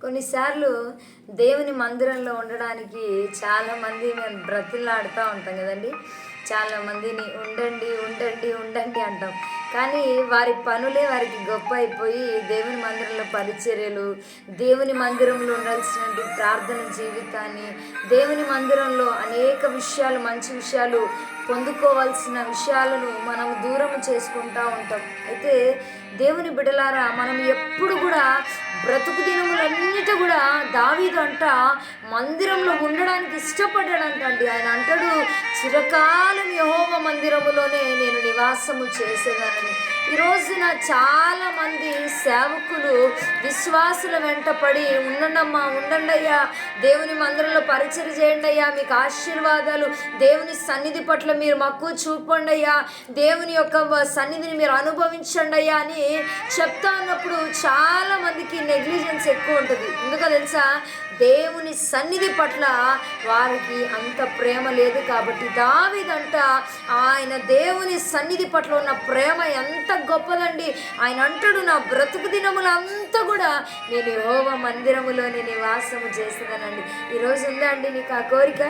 కొన్నిసార్లు దేవుని మందిరంలో ఉండడానికి చాలామంది మేము బ్రతిమలాడుతూ ఉంటాం కదండి. చాలామందిని ఉండండి ఉండండి ఉండండి అంటాం. కానీ వారి పనులే వారికి గొప్ప అయిపోయి దేవుని మందిరంలో పరిచర్యలు, దేవుని మందిరంలో ఉండాల్సినటువంటి ప్రార్థన జీవితాన్ని, దేవుని మందిరంలో అనేక విషయాలు, మంచి విషయాలు పొందుకోవాల్సిన విషయాలను మనం దూరం చేసుకుంటూ ఉంటాం. అయితే దేవుని బిడ్డలారా, మనం ఎప్పుడు కూడా బ్రతుకు దినములన్నిటి కూడా దావీదు మందిరంలో ఉండడానికి ఇష్టపడ్డాడంటండి. ఆయన అంటాడు, చిరకాలం యెహోవా మందిరములోనే నేను నివాసము చేసేదానని. ఈ రోజున చాలామంది సేవకులు విశ్వాసుల వెంటపడి ఉండండమ్మా, ఉండండి అయ్యా, దేవుని మందిరంలో పరిచయం చేయండి అయ్యా, మీకు ఆశీర్వాదాలు, దేవుని సన్నిధి పట్ల మీరు మక్కువ చూపండి అయ్యా, దేవుని యొక్క సన్నిధిని మీరు అనుభవించండి అయ్యా అని చెప్తా ఉన్నప్పుడు చాలామందికి నెగ్లిజెన్స్ ఎక్కువ ఉంటుంది. ఎందుకో తెలుసా? దేవుని సన్నిధి పట్ల వారికి అంత ప్రేమ లేదు. కాబట్టి దావీదంట ఆయన దేవుని సన్నిధి పట్ల ఉన్న ప్రేమ ఎంత గొప్పదండి. ఆయన అంటాడు, నా బ్రతుకు దినములంతా కూడా నేను యెహోవా మందిరములోని నివాసము చేసేదనండి. ఈరోజు ఉందా అండి నీకు ఆ కోరిక?